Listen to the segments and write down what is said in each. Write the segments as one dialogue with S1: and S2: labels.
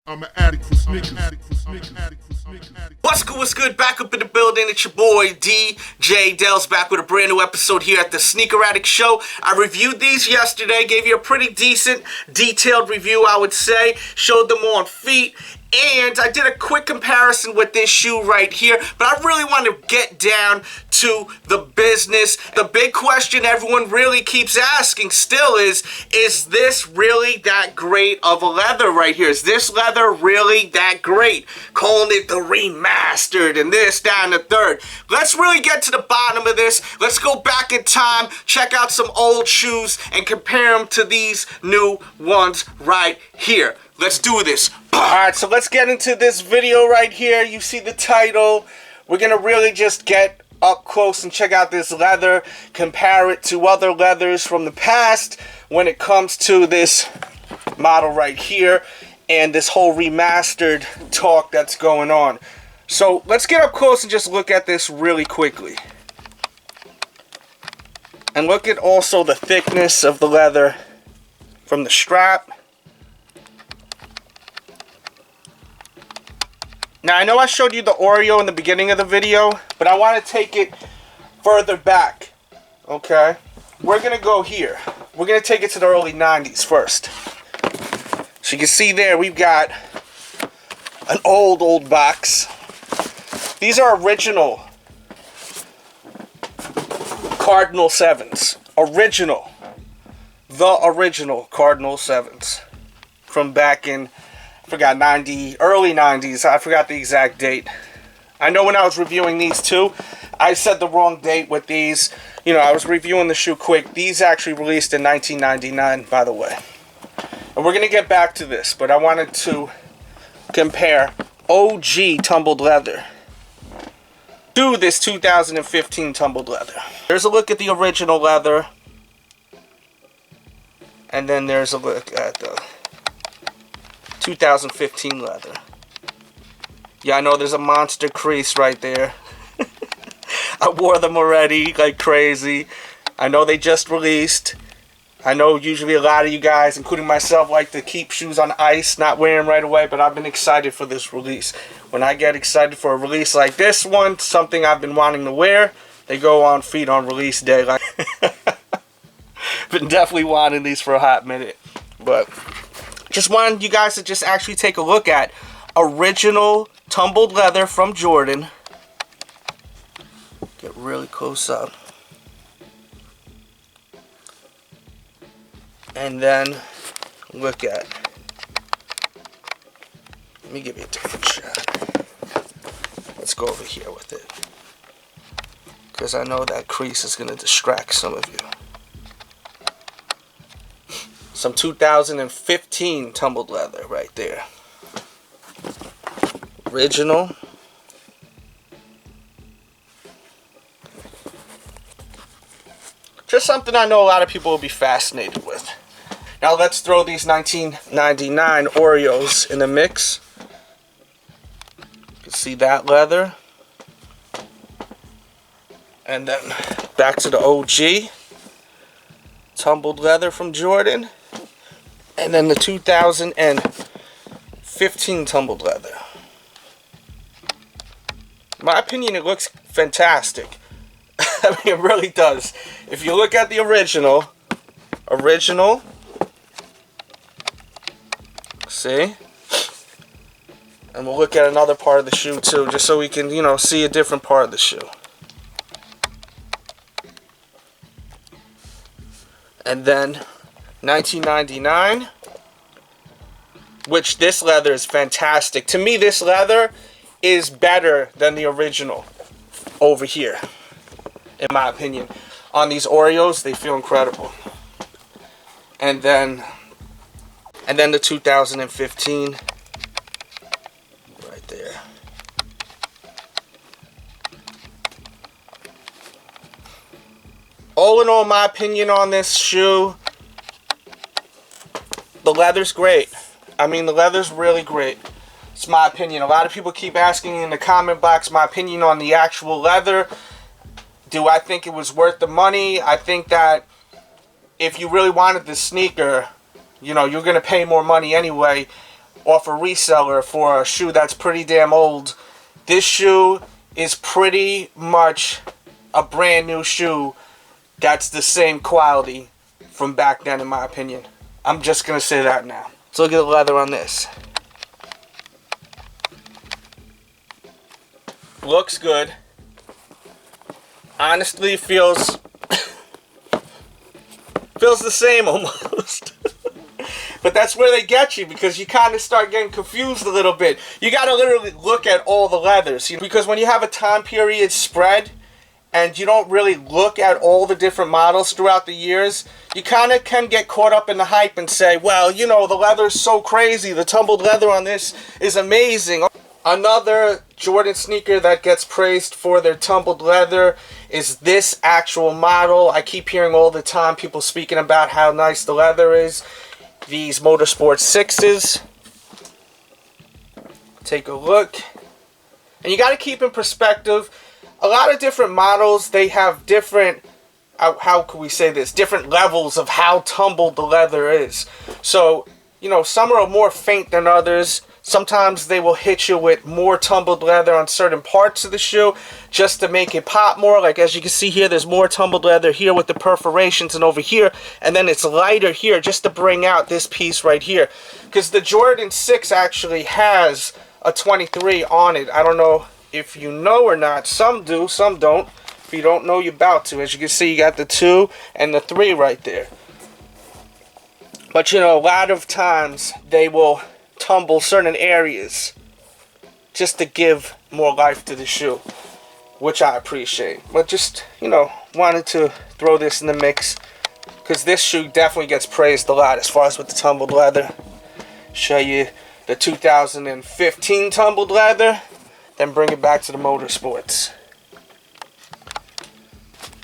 S1: I'm an addict for sneakers.
S2: What's good? Back up in the building. It's your boy DJ DELZ back with a brand new episode here at the Sneaker Addict Show. I reviewed these yesterday, gave you a pretty decent, detailed review, I would say. Showed them on feet. And I did a quick comparison with this shoe right here, but I really want to get down to the business. The big question everyone really keeps asking still is this really that great of a leather right here? Is this leather really that great? Calling it the remastered and this, that, and the third. Let's really get to the bottom of this. Let's go back in time, check out some old shoes, and compare them to these new ones right here. Let's do this. Alright, so let's get into this video right here. You see the title. We're going to really just get up close and check out this leather. Compare it to other leathers from the past when it comes to this model right here. And this whole remastered talk that's going on. So let's get up close and just look at this really quickly. And look at also the thickness of the leather from the strap. Now, I know I showed you the Oreo in the beginning of the video, but I want to take it further back, okay? We're going to go here. We're going to take it to the early 90s first. So you can see there, we've got an old box. These are original Cardinal 7s. Original. The original Cardinal 7s. From back in... I forgot, early 90s. I forgot the exact date. I know when I was reviewing these too, I said the wrong date with these. You know, I was reviewing the shoe quick. These actually released in 1999, by the way. And we're going to get back to this, but I wanted to compare OG Tumbled Leather to this 2015 Tumbled Leather. There's a look at the original leather. And then there's a look at the 2015 leather. Yeah, I know there's a monster crease right there. I wore them already like crazy. I know they just released. I know usually a lot of you guys, including myself, like to keep shoes on ice, not wear them right away, but I've been excited for this release. When I get excited for a release like this one, something I've been wanting to wear, they go on feet on release day. Like been definitely wanting these for a hot minute, but just wanted you guys to just actually take a look at original Tumbled Leather from Jordan. Get really close up. And then look at, let me give you a different shot. Let's go over here with it, because I know that crease is going to distract some of you. Some 2015 Tumbled Leather right there. Original. Just something I know a lot of people will be fascinated with. Now let's throw these 1999 Oreos in the mix. You can see that leather. And then back to the OG Tumbled Leather from Jordan. And then the 2015 Tumbled Leather. In my opinion, it looks fantastic. I mean, it really does. If you look at the original, see? And we'll look at another part of the shoe too, just so we can, you know, see a different part of the shoe. And then 1999, which this leather is fantastic. To me, this leather is better than the original over here, in my opinion. On these Oreos, they feel incredible. And then the 2015 right there. All in all, my opinion on this shoe, the leather's great. I mean, the leather's really great. It's my opinion. A lot of people keep asking in the comment box my opinion on the actual leather. Do I think it was worth the money? I think that if you really wanted the sneaker, you know, you're going to pay more money anyway. off a reseller for a shoe that's pretty damn old. This shoe is pretty much a brand new shoe that's the same quality from back then, in my opinion. I'm just going to say that now. Let's look at the leather on this. Looks good. Honestly, feels the same almost. But that's where they get you, because you kind of start getting confused a little bit. You got to literally look at all the leathers, because when you have a time period spread and you don't really look at all the different models throughout the years, you kind of can get caught up in the hype and say, well, you know, the leather's so crazy. The tumbled leather on this is amazing. Another Jordan sneaker that gets praised for their tumbled leather is this actual model. I keep hearing all the time people speaking about how nice the leather is. These Motorsport 6s. Take a look. And you got to keep in perspective, a lot of different models, they have different, how can we say this, different levels of how tumbled the leather is. So, you know, some are more faint than others. Sometimes they will hit you with more tumbled leather on certain parts of the shoe just to make it pop more. Like as you can see here, there's more tumbled leather here with the perforations and over here. And then it's lighter here just to bring out this piece right here. Because the Jordan 6 actually has a 23 on it. I don't know if you know or not. Some do, some don't. If you don't know, you're about to. As you can see, you got the 2 and the 3 right there. But you know, a lot of times they will tumble certain areas just to give more life to the shoe, which I appreciate. But just, you know, wanted to throw this in the mix because this shoe definitely gets praised a lot as far as with the tumbled leather. Show you the 2015 tumbled leather, then bring it back to the Motorsports.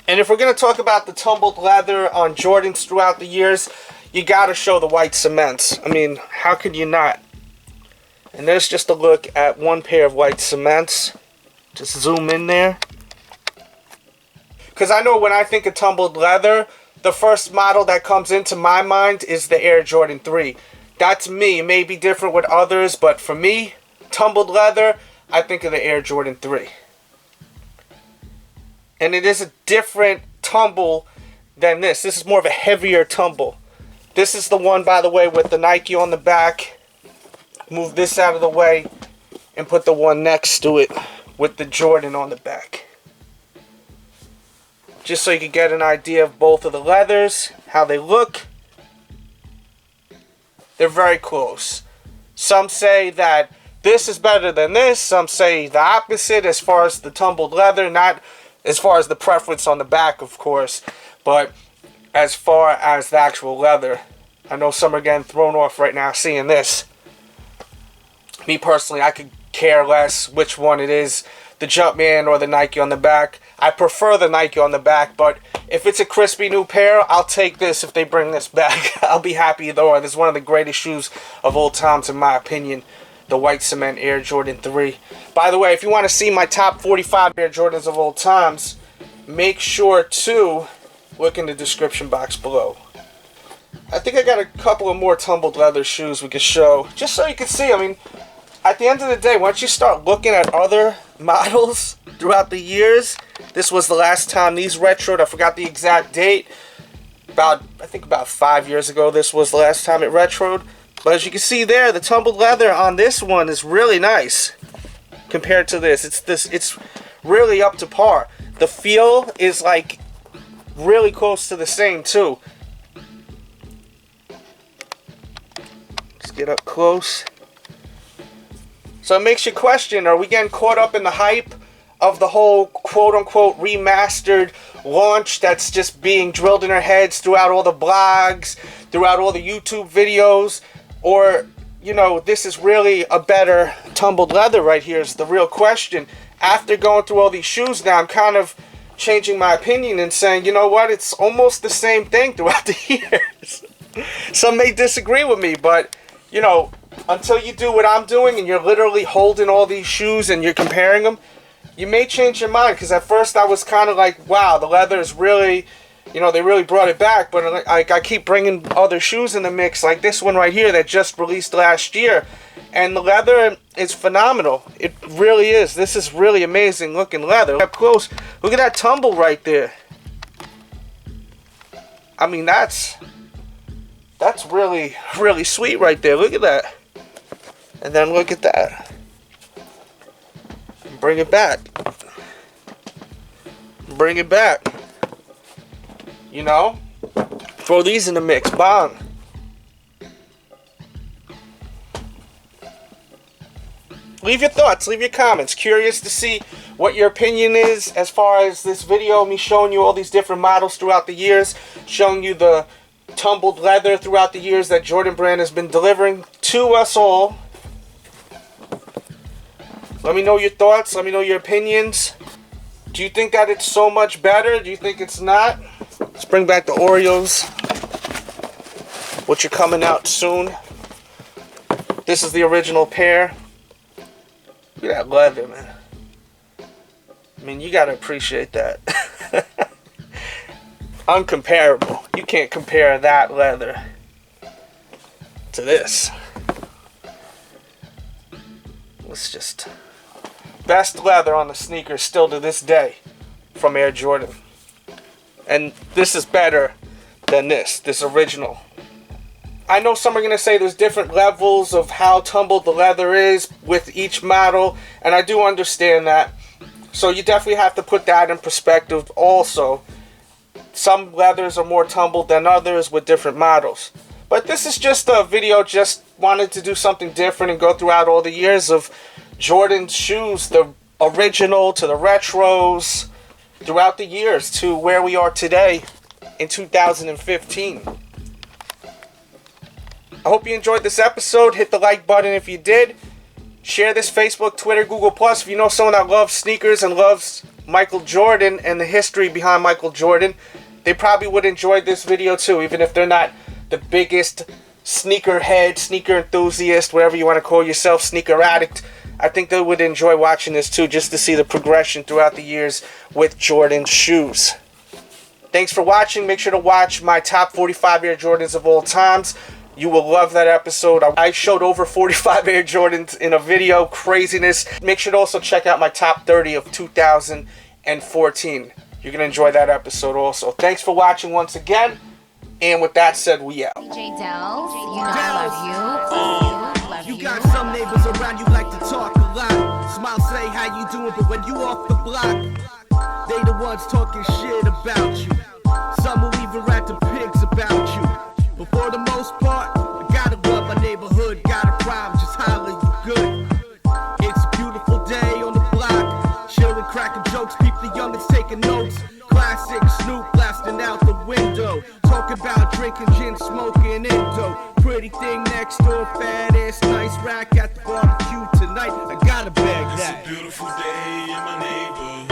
S2: And if we're going to talk about the tumbled leather on Jordans throughout the years, you got to show the white cements. I mean, how could you not? And there's just a look at one pair of white cements. Just zoom in there. Because I know when I think of tumbled leather, the first model that comes into my mind is the Air Jordan 3. That's me. It may be different with others, but for me, tumbled leather, I think of the Air Jordan 3. And it is a different tumble than this. This is more of a heavier tumble. This is the one, by the way, with the Nike on the back. Move this out of the way and put the one next to it with the Jordan on the back. Just so you can get an idea of both of the leathers, how they look. They're very close. Some say that this is better than this. Some say the opposite as far as the tumbled leather. Not as far as the preference on the back, of course, but as far as the actual leather. I know some are getting thrown off right now seeing this. Me personally, I could care less which one it is, the Jumpman or the Nike on the back. I prefer the Nike on the back, but if it's a crispy new pair, I'll take this if they bring this back. I'll be happy though. This is one of the greatest shoes of all times in my opinion. The white cement Air Jordan 3. By the way, if you want to see my top 45 Air Jordans of all times, make sure to look in the description box below. I think I got a couple of more tumbled leather shoes we could show, just so you can see. I mean, at the end of the day, once you start looking at other models throughout the years, this was the last time these retroed. I forgot the exact date. I think about 5 years ago, this was the last time it retroed. But as you can see there, the tumbled leather on this one is really nice compared to this. It's really up to par. The feel is like really close to the same too. Let's get up close. So it makes you question, are we getting caught up in the hype of the whole quote-unquote remastered launch that's just being drilled in our heads throughout all the blogs, throughout all the YouTube videos? Or, you know, this is really a better tumbled leather right here is the real question. After going through all these shoes now, I'm kind of changing my opinion and saying, you know what, it's almost the same thing throughout the years. Some may disagree with me, but, you know, until you do what I'm doing and you're literally holding all these shoes and you're comparing them, you may change your mind. Because at first I was kind of like, wow, the leather is really you know, they really brought it back. But like, I keep bringing other shoes in the mix, like this one right here that just released last year. And the leather is phenomenal. It really is. This is really amazing looking leather. Up close, look at that tumble right there. I mean, that's really, really sweet right there. Look at that. And then look at that. Bring it back. Bring it back. You know? Throw these in the mix. Bang. Leave your thoughts. Leave your comments. Curious to see what your opinion is as far as this video. Me showing you all these different models throughout the years. Showing you the tumbled leather throughout the years that Jordan Brand has been delivering to us all. Let me know your thoughts. Let me know your opinions. Do you think that it's so much better? Do you think it's not? Let's bring back the Oreos, which are coming out soon. This is the original pair. Look at that leather, man. I mean, you gotta appreciate that. Uncomparable. You can't compare that leather to this. It's just best leather on the sneaker still to this day from Air Jordan. And this is better than this original. I know some are going to say there's different levels of how tumbled the leather is with each model, and I do understand that. So you definitely have to put that in perspective also. Some leathers are more tumbled than others with different models. But this is just a video, just wanted to do something different and go throughout all the years of Jordan's shoes, the original to the retros, throughout the years to where we are today in 2015. I hope you enjoyed this episode. Hit the like button if you did. Share this Facebook, Twitter, Google+. If you know someone that loves sneakers and loves Michael Jordan and the history behind Michael Jordan, they probably would enjoy this video too, even if they're not the biggest sneakerhead, sneaker enthusiast, whatever you want to call yourself, sneaker addict. I think they would enjoy watching this too, just to see the progression throughout the years with Jordan shoes. Thanks for watching. Make sure to watch my top 45 Air Jordans of all times. You will love that episode. I showed over 45 Air Jordans in a video. Craziness. Make sure to also check out my top 30 of 2014. You're going to enjoy that episode also. Thanks for watching once again. And with that said, we out.
S1: DJ DELZ, you know I love you.
S3: You got some neighbors around you like to talk a lot. Smile, say how you doing, but when you off the block, they the ones talking shit about you. Some will even rat the pigs about you. But for the most part, I gotta love my neighborhood. Got a problem, just holler, you good. It's a beautiful day on the block. Chillin', cracking jokes, peep the youngins taking notes. Classic Snoop blasting out the window. Talking about drinking gin, smoking Indo. Pretty thing next door, fat ass, nice rack at the barbecue tonight. I gotta bag that.
S4: It's a beautiful day in my neighborhood.